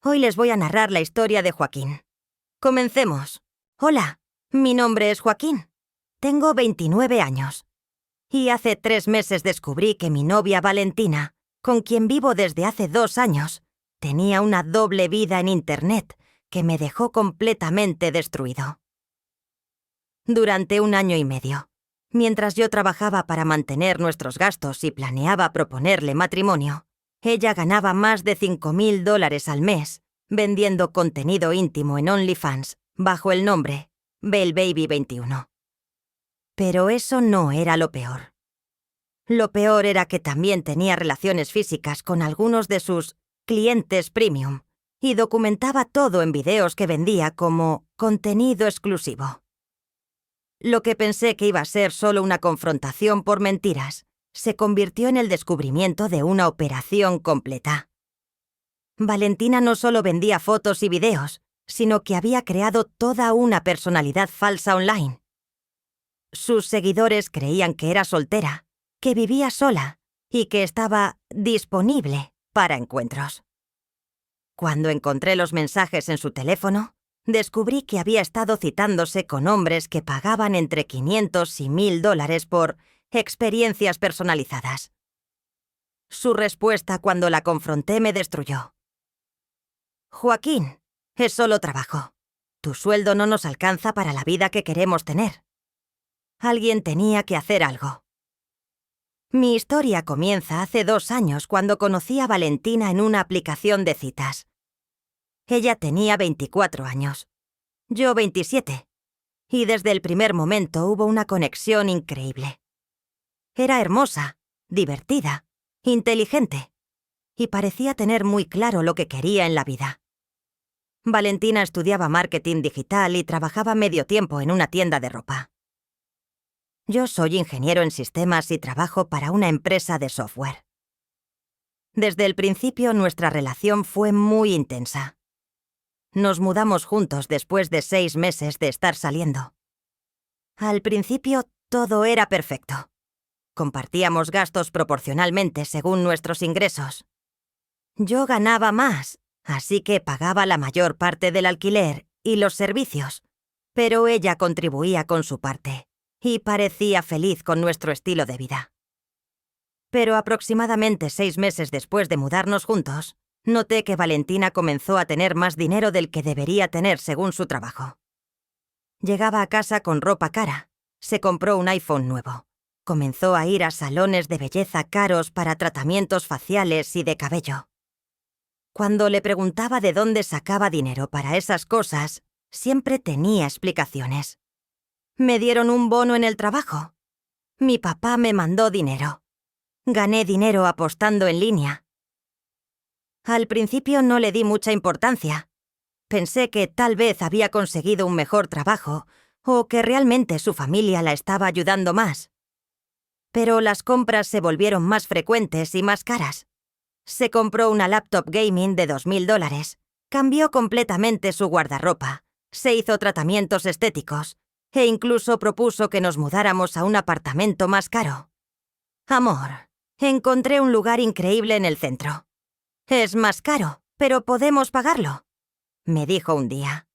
Hoy les voy a narrar la historia de Joaquín. Comencemos. Hola, mi nombre es Joaquín. Tengo 29 años. Y hace 3 meses descubrí que mi novia Valentina, con quien vivo desde hace 2 años, tenía una doble vida en Internet que me dejó completamente destruido. Durante 1 año y medio, mientras yo trabajaba para mantener nuestros gastos y planeaba proponerle matrimonio, ella ganaba más de $5,000 al mes vendiendo contenido íntimo en OnlyFans bajo el nombre BelleBaby21. Pero eso no era lo peor. Lo peor era que también tenía relaciones físicas con algunos de sus clientes premium y documentaba todo en videos que vendía como contenido exclusivo. Lo que pensé que iba a ser solo una confrontación por mentiras se convirtió en el descubrimiento de una operación completa. Valentina no solo vendía fotos y videos, sino que había creado toda una personalidad falsa online. Sus seguidores creían que era soltera, que vivía sola y que estaba disponible para encuentros. Cuando encontré los mensajes en su teléfono, descubrí que había estado citándose con hombres que pagaban entre $500 y $1,000 por experiencias personalizadas. Su respuesta cuando la confronté me destruyó. Joaquín, es solo trabajo. Tu sueldo no nos alcanza para la vida que queremos tener. Alguien tenía que hacer algo. Mi historia comienza hace 2 años cuando conocí a Valentina en una aplicación de citas. Ella tenía 24 años, yo 27, y desde el primer momento hubo una conexión increíble. Era hermosa, divertida, inteligente, y parecía tener muy claro lo que quería en la vida. Valentina estudiaba marketing digital y trabajaba medio tiempo en una tienda de ropa. Yo soy ingeniero en sistemas y trabajo para una empresa de software. Desde el principio nuestra relación fue muy intensa. Nos mudamos juntos después de 6 meses de estar saliendo. Al principio todo era perfecto. Compartíamos gastos proporcionalmente según nuestros ingresos. Yo ganaba más, así que pagaba la mayor parte del alquiler y los servicios, pero ella contribuía con su parte y parecía feliz con nuestro estilo de vida. Pero aproximadamente 6 meses después de mudarnos juntos, noté que Valentina comenzó a tener más dinero del que debería tener según su trabajo. Llegaba a casa con ropa cara, se compró un iPhone nuevo, comenzó a ir a salones de belleza caros para tratamientos faciales y de cabello. Cuando le preguntaba de dónde sacaba dinero para esas cosas, siempre tenía explicaciones. Me dieron un bono en el trabajo. Mi papá me mandó dinero. Gané dinero apostando en línea. Al principio no le di mucha importancia. Pensé que tal vez había conseguido un mejor trabajo o que realmente su familia la estaba ayudando más. Pero las compras se volvieron más frecuentes y más caras. Se compró una laptop gaming de $2,000, cambió completamente su guardarropa, se hizo tratamientos estéticos e incluso propuso que nos mudáramos a un apartamento más caro. Amor, encontré un lugar increíble en el centro. Es más caro, pero podemos pagarlo, me dijo un día.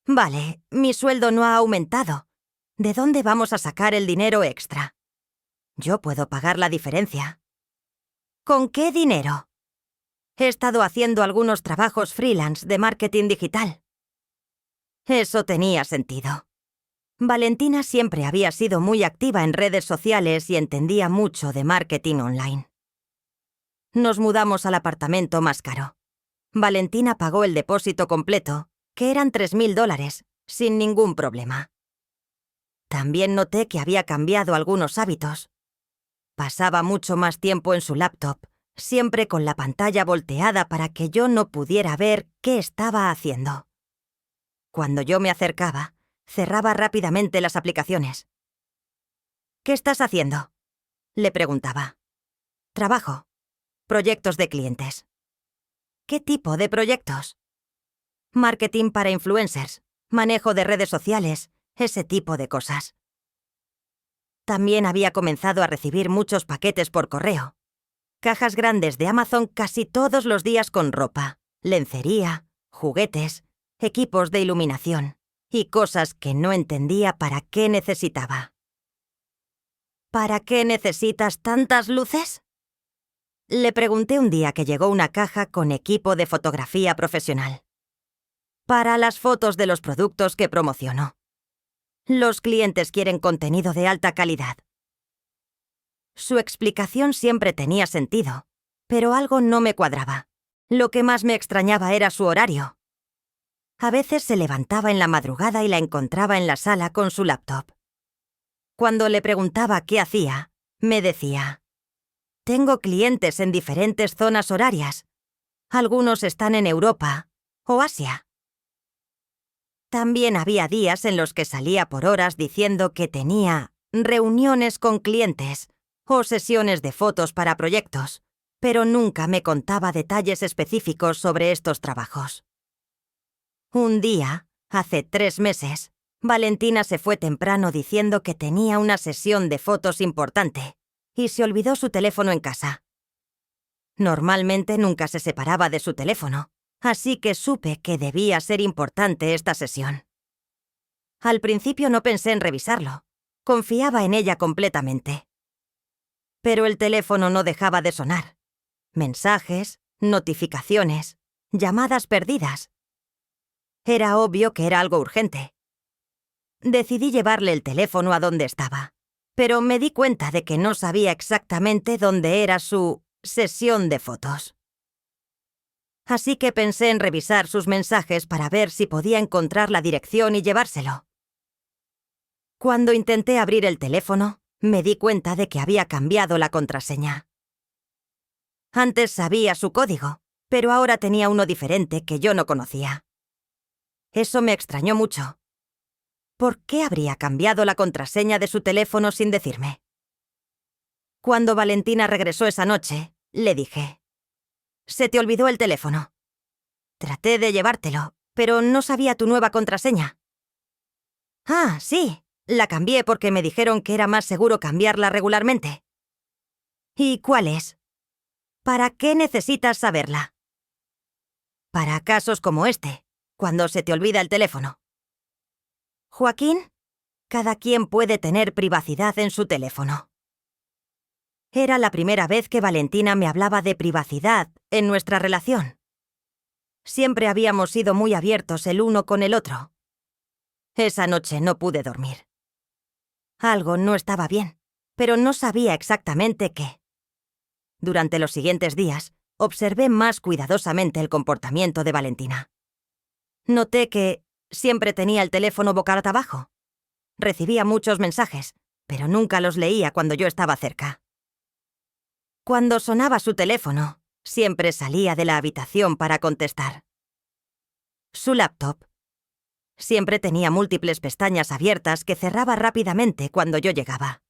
Vale, mi sueldo no ha aumentado. ¿De dónde vamos a sacar el dinero extra? Yo puedo pagar la diferencia. ¿Con qué dinero? He estado haciendo algunos trabajos freelance de marketing digital. Eso tenía sentido. Valentina siempre había sido muy activa en redes sociales y entendía mucho de marketing online. Nos mudamos al apartamento más caro. Valentina pagó el depósito completo, que eran $3,000, sin ningún problema. También noté que había cambiado algunos hábitos. Pasaba mucho más tiempo en su laptop, siempre con la pantalla volteada para que yo no pudiera ver qué estaba haciendo. Cuando yo me acercaba, cerraba rápidamente las aplicaciones. ¿Qué estás haciendo?, le preguntaba. Trabajo. Proyectos de clientes. ¿Qué tipo de proyectos? Marketing para influencers, manejo de redes sociales, ese tipo de cosas. También había comenzado a recibir muchos paquetes por correo. Cajas grandes de Amazon casi todos los días con ropa, lencería, juguetes, equipos de iluminación y cosas que no entendía para qué necesitaba. ¿Para qué necesitas tantas luces? Le pregunté un día que llegó una caja con equipo de fotografía profesional. Para las fotos de los productos que promociono. Los clientes quieren contenido de alta calidad. Su explicación siempre tenía sentido, pero algo no me cuadraba. Lo que más me extrañaba era su horario. A veces se levantaba en la madrugada y la encontraba en la sala con su laptop. Cuando le preguntaba qué hacía, me decía: «Tengo clientes en diferentes zonas horarias. Algunos están en Europa o Asia». También había días en los que salía por horas diciendo que tenía reuniones con clientes o sesiones de fotos para proyectos, pero nunca me contaba detalles específicos sobre estos trabajos. Un día, hace 3 meses, Valentina se fue temprano diciendo que tenía una sesión de fotos importante y se olvidó su teléfono en casa. Normalmente nunca se separaba de su teléfono, así que supe que debía ser importante esta sesión. Al principio no pensé en revisarlo. Confiaba en ella completamente. Pero el teléfono no dejaba de sonar. Mensajes, notificaciones, llamadas perdidas. Era obvio que era algo urgente. Decidí llevarle el teléfono a donde estaba, pero me di cuenta de que no sabía exactamente dónde era su sesión de fotos. Así que pensé en revisar sus mensajes para ver si podía encontrar la dirección y llevárselo. Cuando intenté abrir el teléfono, me di cuenta de que había cambiado la contraseña. Antes sabía su código, pero ahora tenía uno diferente que yo no conocía. Eso me extrañó mucho. ¿Por qué habría cambiado la contraseña de su teléfono sin decirme? Cuando Valentina regresó esa noche, le dije: «Se te olvidó el teléfono. Traté de llevártelo, pero no sabía tu nueva contraseña». «Ah, sí, la cambié porque me dijeron que era más seguro cambiarla regularmente». «¿Y cuál es? ¿Para qué necesitas saberla?» «Para casos como este, cuando se te olvida el teléfono». «Joaquín, cada quien puede tener privacidad en su teléfono». Era la primera vez que Valentina me hablaba de privacidad en nuestra relación. Siempre habíamos sido muy abiertos el uno con el otro. Esa noche no pude dormir. Algo no estaba bien, pero no sabía exactamente qué. Durante los siguientes días, observé más cuidadosamente el comportamiento de Valentina. Noté que siempre tenía el teléfono boca abajo. Recibía muchos mensajes, pero nunca los leía cuando yo estaba cerca. Cuando sonaba su teléfono, siempre salía de la habitación para contestar. Su laptop siempre tenía múltiples pestañas abiertas que cerraba rápidamente cuando yo llegaba.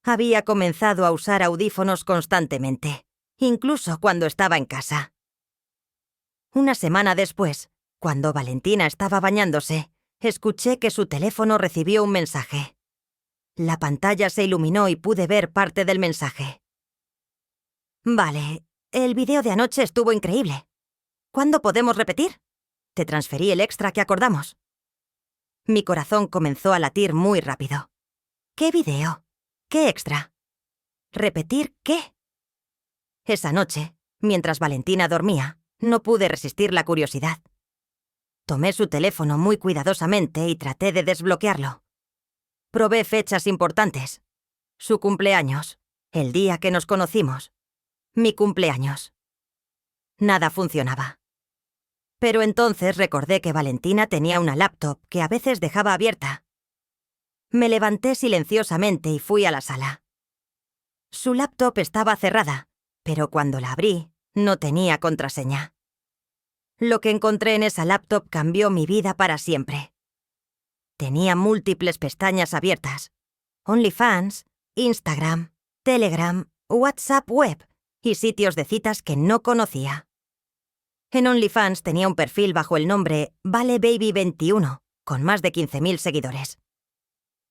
Había comenzado a usar audífonos constantemente, incluso cuando estaba en casa. Una semana después, cuando Valentina estaba bañándose, escuché que su teléfono recibió un mensaje. La pantalla se iluminó y pude ver parte del mensaje. «Vale, el vídeo de anoche estuvo increíble. ¿Cuándo podemos repetir? Te transferí el extra que acordamos». Mi corazón comenzó a latir muy rápido. ¿Qué vídeo? ¿Qué extra? ¿Repetir qué? Esa noche, mientras Valentina dormía, no pude resistir la curiosidad. Tomé su teléfono muy cuidadosamente y traté de desbloquearlo. Probé fechas importantes. Su cumpleaños, el día que nos conocimos, mi cumpleaños. Nada funcionaba. Pero entonces recordé que Valentina tenía una laptop que a veces dejaba abierta. Me levanté silenciosamente y fui a la sala. Su laptop estaba cerrada, pero cuando la abrí, no tenía contraseña. Lo que encontré en esa laptop cambió mi vida para siempre. Tenía múltiples pestañas abiertas: OnlyFans, Instagram, Telegram, WhatsApp web y sitios de citas que no conocía. En OnlyFans tenía un perfil bajo el nombre ValeBaby21, con más de 15.000 seguidores.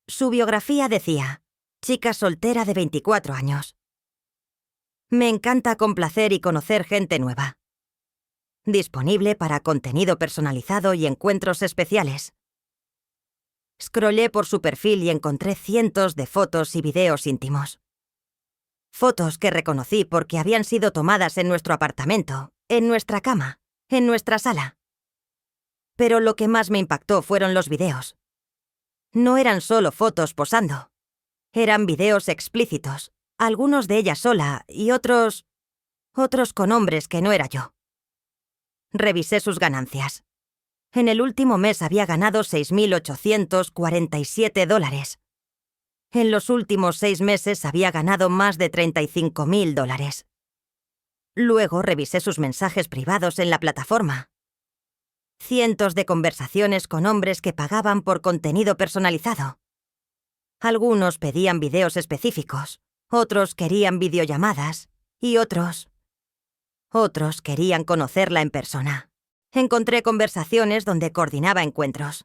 Su biografía decía: chica soltera de 24 años. Me encanta complacer y conocer gente nueva. disponible para contenido personalizado y encuentros especiales. Scrollé por su perfil y encontré cientos de fotos y videos íntimos. Fotos que reconocí porque habían sido tomadas en nuestro apartamento, en nuestra cama, en nuestra sala. Pero lo que más me impactó fueron los videos. No eran solo fotos posando. Eran videos explícitos, algunos de ella sola y otros con hombres que no era yo. Revisé sus ganancias. En el último mes había ganado $6.847. En los últimos 6 meses había ganado más de $35.000. Luego revisé sus mensajes privados en la plataforma. Cientos de conversaciones con hombres que pagaban por contenido personalizado. Algunos pedían videos específicos, otros querían videollamadas y otros querían conocerla en persona. Encontré conversaciones donde coordinaba encuentros.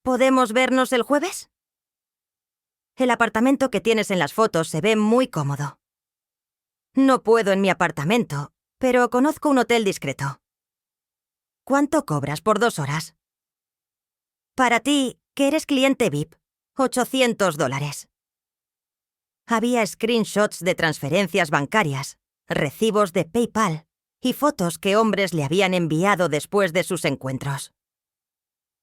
¿Podemos vernos el jueves? El apartamento que tienes en las fotos se ve muy cómodo. No puedo en mi apartamento, pero conozco un hotel discreto. ¿Cuánto cobras por 2 horas? Para ti, que eres cliente VIP, $800. Había screenshots de transferencias bancarias, recibos de PayPal y fotos que hombres le habían enviado después de sus encuentros.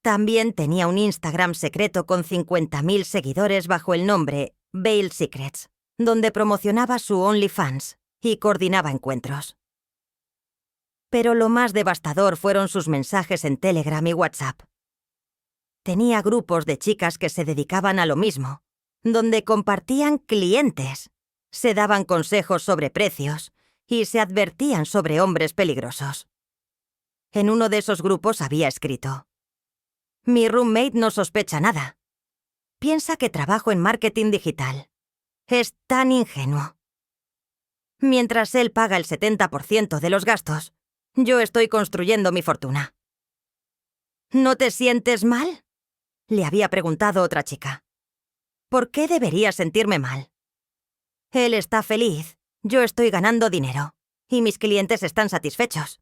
También tenía un Instagram secreto con 50.000 seguidores bajo el nombre Veil Secrets, donde promocionaba su OnlyFans y coordinaba encuentros. Pero lo más devastador fueron sus mensajes en Telegram y WhatsApp. Tenía grupos de chicas que se dedicaban a lo mismo, donde compartían clientes, se daban consejos sobre precios y se advertían sobre hombres peligrosos. En uno de esos grupos había escrito: mi roommate no sospecha nada. Piensa que trabajo en marketing digital. Es tan ingenuo. Mientras él paga el 70% de los gastos, yo estoy construyendo mi fortuna. ¿No te sientes mal?, le había preguntado otra chica. ¿Por qué debería sentirme mal? Él está feliz, yo estoy ganando dinero, y mis clientes están satisfechos.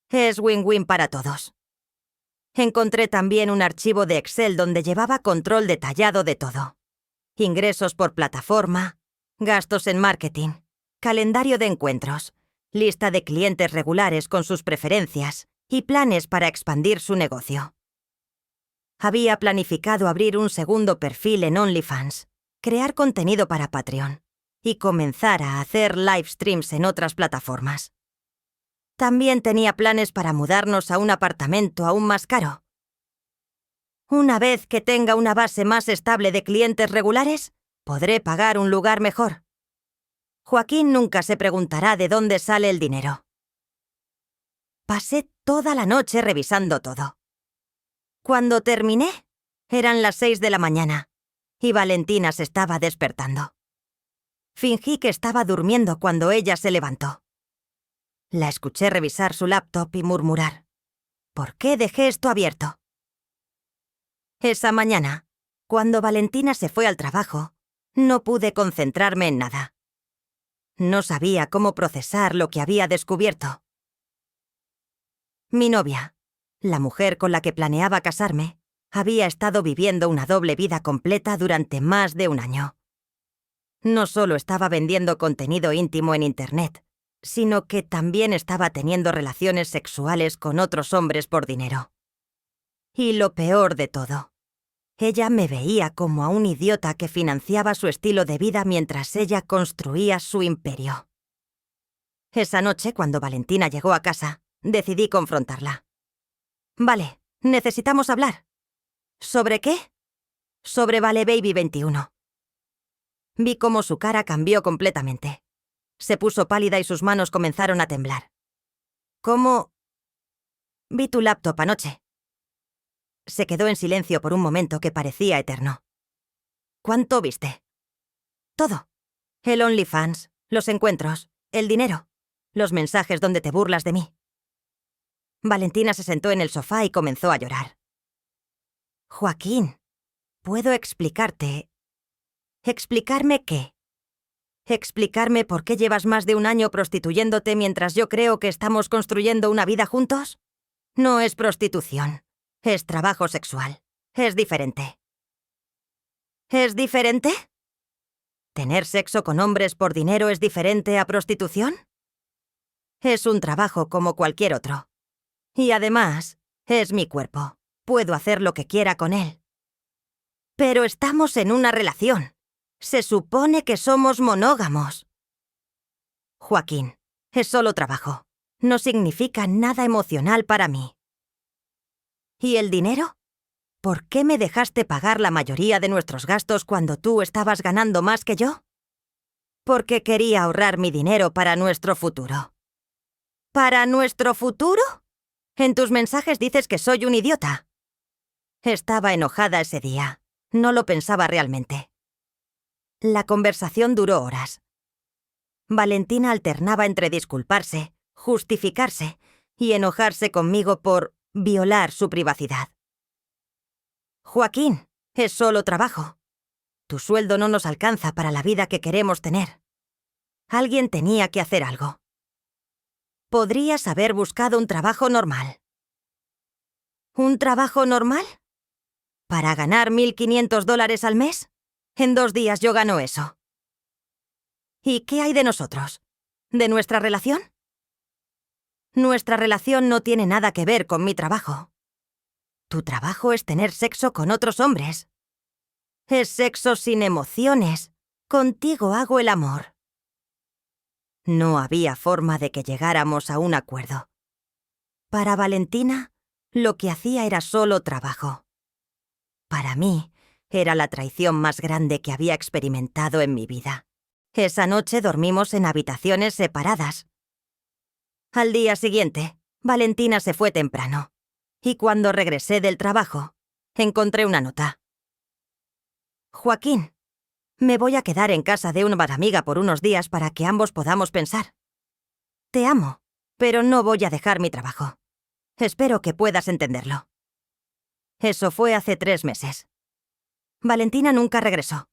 Es win-win para todos. Encontré también un archivo de Excel donde llevaba control detallado de todo. Ingresos por plataforma, gastos en marketing, calendario de encuentros, lista de clientes regulares con sus preferencias y planes para expandir su negocio. Había planificado abrir un segundo perfil en OnlyFans, crear contenido para Patreon y comenzar a hacer live streams en otras plataformas. También tenía planes para mudarnos a un apartamento aún más caro. Una vez que tenga una base más estable de clientes regulares, podré pagar un lugar mejor. Joaquín nunca se preguntará de dónde sale el dinero. Pasé toda la noche revisando todo. Cuando terminé, eran las 6 de la mañana y Valentina se estaba despertando. Fingí que estaba durmiendo cuando ella se levantó. La escuché revisar su laptop y murmurar: ¿por qué dejé esto abierto? Esa mañana, cuando Valentina se fue al trabajo, no pude concentrarme en nada. No sabía cómo procesar lo que había descubierto. Mi novia, la mujer con la que planeaba casarme, había estado viviendo una doble vida completa durante más de un año. No solo estaba vendiendo contenido íntimo en Internet, sino que también estaba teniendo relaciones sexuales con otros hombres por dinero. Y lo peor de todo, ella me veía como a un idiota que financiaba su estilo de vida mientras ella construía su imperio. Esa noche, cuando Valentina llegó a casa, decidí confrontarla. Vale, necesitamos hablar. ¿Sobre qué? Sobre Vale Baby 21. Vi cómo su cara cambió completamente. Se puso pálida y sus manos comenzaron a temblar. ¿Cómo? Vi tu laptop anoche. Se quedó en silencio por un momento que parecía eterno. ¿Cuánto viste? Todo. El OnlyFans, los encuentros, el dinero, los mensajes donde te burlas de mí. Valentina se sentó en el sofá y comenzó a llorar. Joaquín, ¿puedo explicarte? ¿Explicarme qué? ¿Explicarme por qué llevas más de un año prostituyéndote mientras yo creo que estamos construyendo una vida juntos? No es prostitución. Es trabajo sexual. Es diferente. ¿Es diferente? ¿Tener sexo con hombres por dinero es diferente a prostitución? Es un trabajo como cualquier otro. Y además, es mi cuerpo. Puedo hacer lo que quiera con él. Pero estamos en una relación. Se supone que somos monógamos. Joaquín, es solo trabajo. No significa nada emocional para mí. ¿Y el dinero? ¿Por qué me dejaste pagar la mayoría de nuestros gastos cuando tú estabas ganando más que yo? Porque quería ahorrar mi dinero para nuestro futuro. ¿Para nuestro futuro? En tus mensajes dices que soy un idiota. Estaba enojada ese día. No lo pensaba realmente. La conversación duró horas. Valentina alternaba entre disculparse, justificarse y enojarse conmigo por violar su privacidad. Joaquín, es solo trabajo. Tu sueldo no nos alcanza para la vida que queremos tener. Alguien tenía que hacer algo. Podrías haber buscado un trabajo normal. ¿Un trabajo normal? ¿Para ganar $1.500 al mes? En 2 días yo gano eso. ¿Y qué hay de nosotros? ¿De nuestra relación? Nuestra relación no tiene nada que ver con mi trabajo. Tu trabajo es tener sexo con otros hombres. Es sexo sin emociones. Contigo hago el amor. No había forma de que llegáramos a un acuerdo. Para Valentina, lo que hacía era solo trabajo. Para mí, era la traición más grande que había experimentado en mi vida. Esa noche dormimos en habitaciones separadas. Al día siguiente, Valentina se fue temprano. Y cuando regresé del trabajo, encontré una nota. Joaquín, me voy a quedar en casa de una amiga por unos días para que ambos podamos pensar. Te amo, pero no voy a dejar mi trabajo. Espero que puedas entenderlo. Eso fue hace 3 meses. Valentina nunca regresó.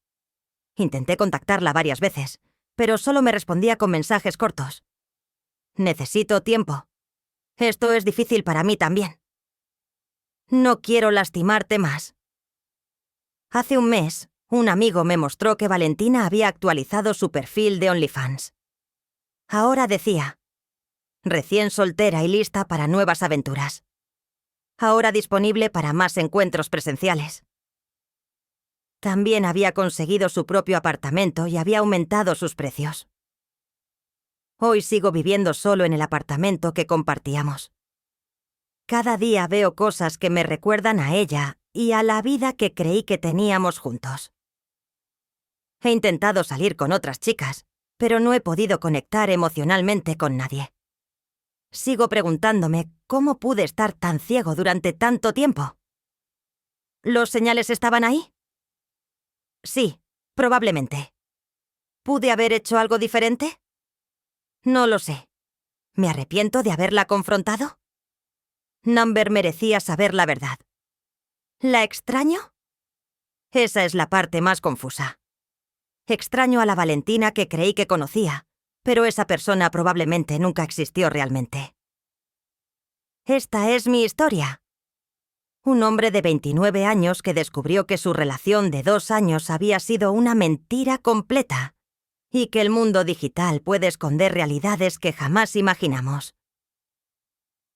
Intenté contactarla varias veces, pero solo me respondía con mensajes cortos. Necesito tiempo. Esto es difícil para mí también. No quiero lastimarte más. Hace un mes, un amigo me mostró que Valentina había actualizado su perfil de OnlyFans. Ahora decía, recién soltera y lista para nuevas aventuras. Ahora disponible para más encuentros presenciales. También había conseguido su propio apartamento y había aumentado sus precios. Hoy sigo viviendo solo en el apartamento que compartíamos. Cada día veo cosas que me recuerdan a ella y a la vida que creí que teníamos juntos. He intentado salir con otras chicas, pero no he podido conectar emocionalmente con nadie. Sigo preguntándome cómo pude estar tan ciego durante tanto tiempo. ¿Los señales estaban ahí? Sí, probablemente. ¿Pude haber hecho algo diferente? No lo sé. ¿Me arrepiento de haberla confrontado? Number merecía saber la verdad. ¿La extraño? Esa es la parte más confusa. Extraño a la Valentina que creí que conocía, pero esa persona probablemente nunca existió realmente. Esta es mi historia. Un hombre de 29 años que descubrió que su relación de 2 años había sido una mentira completa y que el mundo digital puede esconder realidades que jamás imaginamos.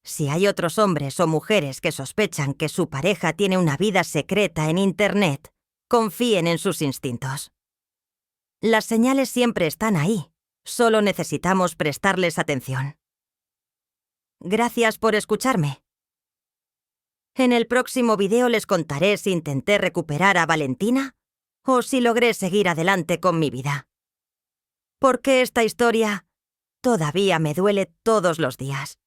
Si hay otros hombres o mujeres que sospechan que su pareja tiene una vida secreta en Internet, confíen en sus instintos. Las señales siempre están ahí, solo necesitamos prestarles atención. Gracias por escucharme. En el próximo video les contaré si intenté recuperar a Valentina o si logré seguir adelante con mi vida. Porque esta historia todavía me duele todos los días.